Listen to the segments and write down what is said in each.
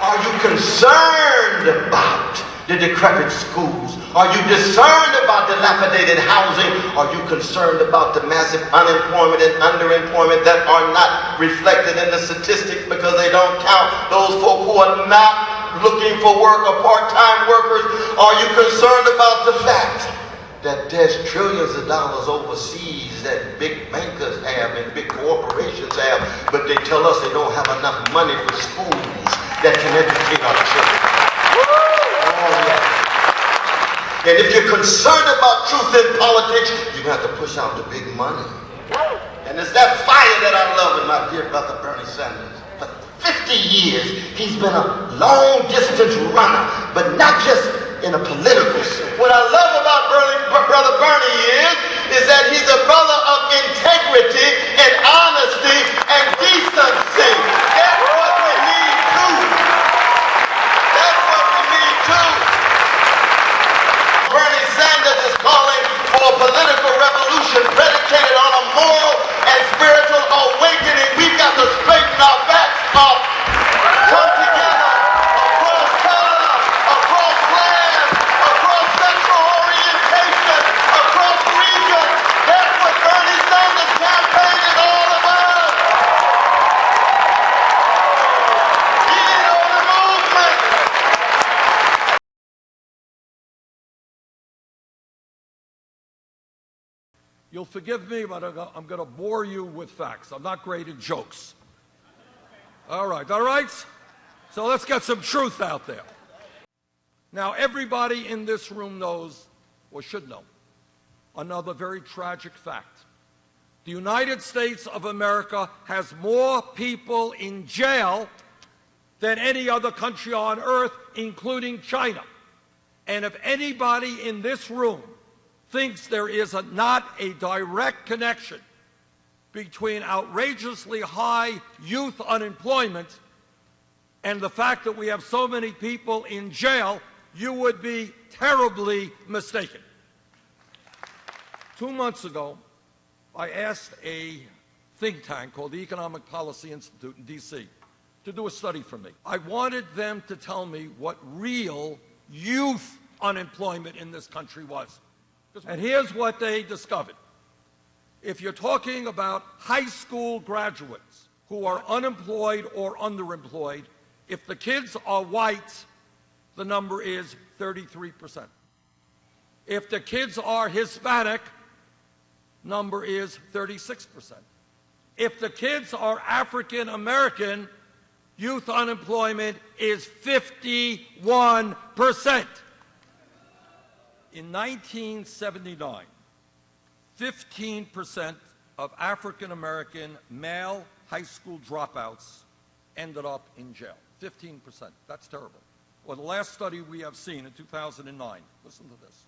Are you concerned about the decrepit schools? Are you concerned about dilapidated housing? Are you concerned about the massive unemployment and underemployment that are not reflected in the statistics because they don't count those folk who are not looking for work or part-time workers? Are you concerned about the fact that there's trillions of dollars overseas that big bankers have and big corporations have, but they tell us they don't have enough money for schools that can educate our children? Oh, yeah. And if you're concerned about truth in politics, you have to push out the big money. And it's that fire that I love in my dear brother Bernie Sanders. For 50 years, he's been a long-distance runner, but not just in a political sense. What I love about Brother Bernie is that he's a brother of integrity and honesty and decency. That's what we need too. That's what we need too. Bernie Sanders is calling for a political revolution predicated on a moral and spiritual awakening. We've got to straighten our backs up, come together across color, across land, across sexual orientation, across region. That's what Bernie Sanders' campaign is all about. Get on the movement. You'll forgive me, but I'm going to bore you with facts. I'm not great at jokes. All right. So let's get some truth out there. Now, everybody in this room knows, or should know, another very tragic fact. The United States of America has more people in jail than any other country on earth, including China. And if anybody in this room thinks there is not a direct connection between outrageously high youth unemployment and the fact that we have so many people in jail, you would be terribly mistaken. 2 months ago, I asked a think tank called the Economic Policy Institute in D.C. to do a study for me. I wanted them to tell me what real youth unemployment in this country was. And here's what they discovered. If you're talking about high school graduates who are unemployed or underemployed, if the kids are white, the number is 33%. If the kids are Hispanic, number is 36%. If the kids are African American, youth unemployment is 51%. In 1979, 15% of African American male high school dropouts ended up in jail. 15%. That's terrible. Well, the last study we have seen in 2009, listen to this.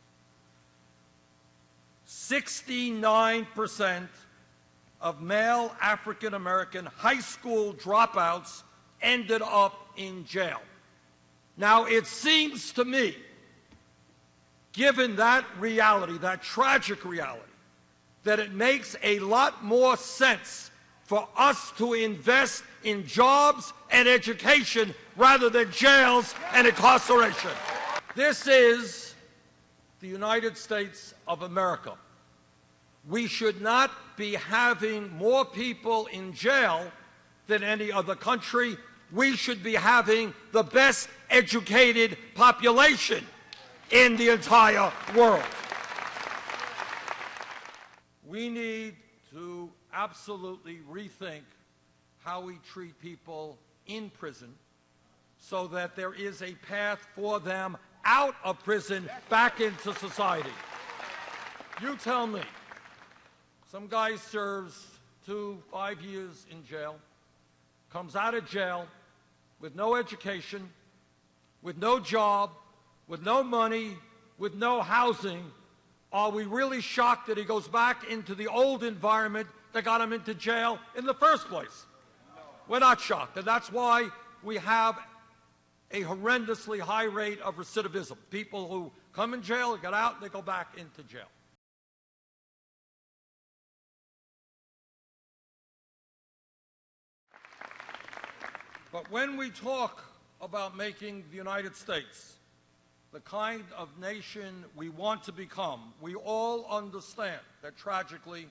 69% of male African American high school dropouts ended up in jail. Now, it seems to me, given that reality, that tragic reality, that it makes a lot more sense for us to invest in jobs and education rather than jails and incarceration. This is the United States of America. We should not be having more people in jail than any other country. We should be having the best educated population in the entire world. We need to absolutely rethink how we treat people in prison so that there is a path for them out of prison back into society. You tell me, some guy serves 5 years in jail, comes out of jail with no education, with no job, with no money, with no housing. Are we really shocked that he goes back into the old environment that got him into jail in the first place? No. We're not shocked, and that's why we have a horrendously high rate of recidivism. People who come in jail, get out, they go back into jail. But when we talk about making the United States the kind of nation we want to become, we all understand that tragically,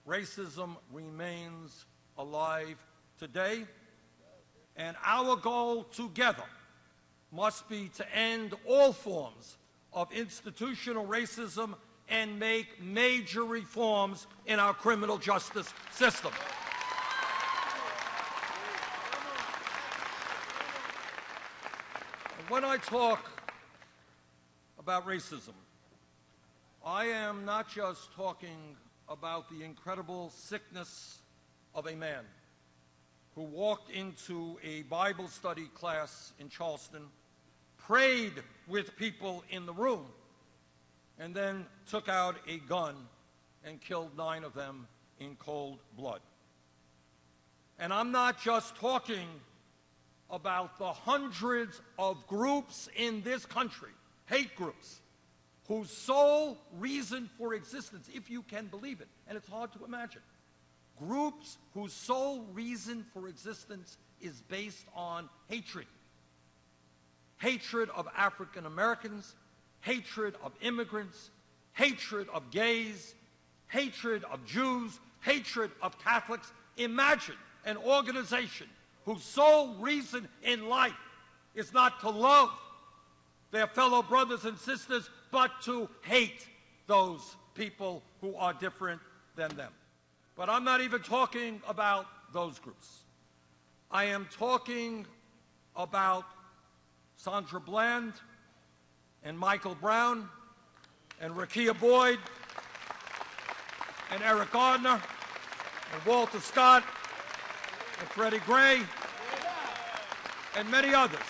racism remains alive today, and our goal together must be to end all forms of institutional racism and make major reforms in our criminal justice system. And when I talk about racism, I am not just talking about the incredible sickness of a man who walked into a Bible study class in Charleston, prayed with people in the room, and then took out a gun and killed 9 of them in cold blood. And I'm not just talking about the hundreds of groups in this country, hate groups, whose sole reason for existence, if you can believe it, and it's hard to imagine, groups whose sole reason for existence is based on hatred. Hatred of African Americans, hatred of immigrants, hatred of gays, hatred of Jews, hatred of Catholics. Imagine an organization whose sole reason in life is not to love their fellow brothers and sisters, but to hate those people who are different than them. But I'm not even talking about those groups. I am talking about Sandra Bland and Michael Brown and Rekia Boyd and Eric Gardner and Walter Scott and Freddie Gray and many others,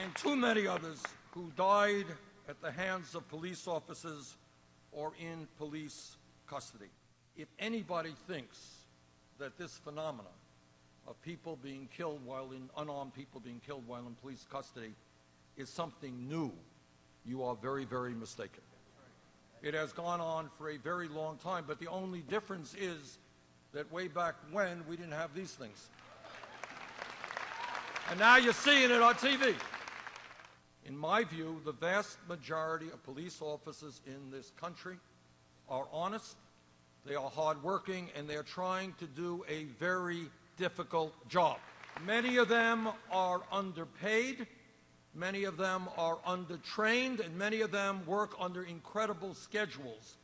and too many others who died at the hands of police officers or in police custody. If anybody thinks that this phenomenon of people being killed unarmed people being killed while in police custody is something new, you are very, very mistaken. It has gone on for a very long time, but the only difference is that way back when we didn't have these things. And now you're seeing it on TV. In my view, the vast majority of police officers in this country are honest, they are hardworking, and they're trying to do a very difficult job. Many of them are underpaid, many of them are undertrained, and many of them work under incredible schedules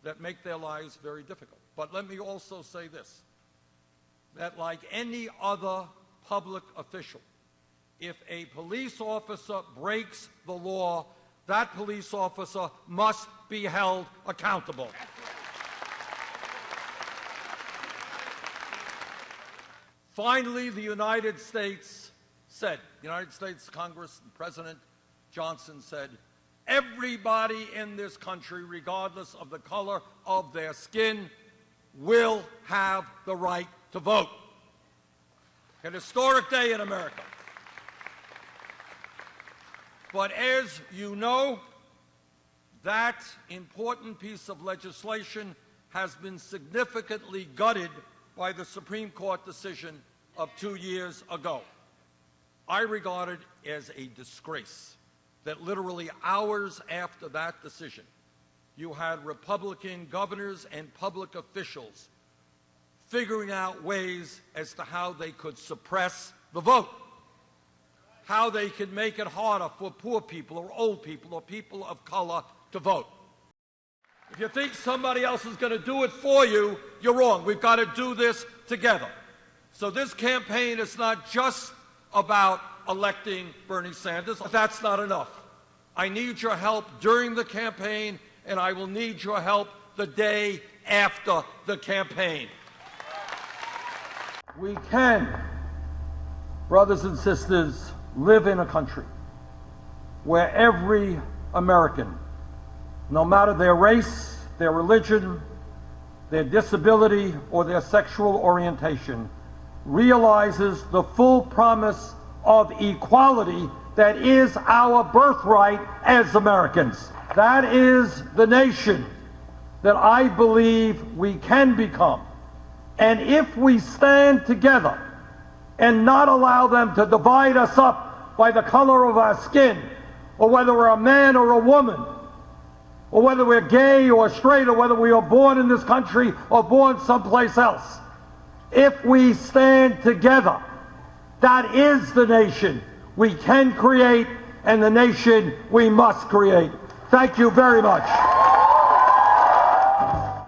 that make their lives very difficult. But let me also say this, that like any other public official, if a police officer breaks the law, that police officer must be held accountable. Finally, the United States Congress and President Johnson said, everybody in this country, regardless of the color of their skin, will have the right to vote. An historic day in America. But as you know, that important piece of legislation has been significantly gutted by the Supreme Court decision of 2 years ago. I regard it as a disgrace that literally hours after that decision, you had Republican governors and public officials figuring out ways as to how they could suppress the vote, how they could make it harder for poor people or old people or people of color to vote. If you think somebody else is going to do it for you, you're wrong. We've got to do this together. So this campaign is not just about electing Bernie Sanders. That's not enough. I need your help during the campaign, and I will need your help the day after the campaign. We can, brothers and sisters, live in a country where every American, no matter their race, their religion, their disability, or their sexual orientation, realizes the full promise of equality that is our birthright as Americans. That is the nation that I believe we can become. And if we stand together and not allow them to divide us up by the color of our skin, or whether we're a man or a woman, or whether we're gay or straight, or whether we were born in this country or born someplace else. If we stand together, that is the nation we can create and the nation we must create. Thank you very much.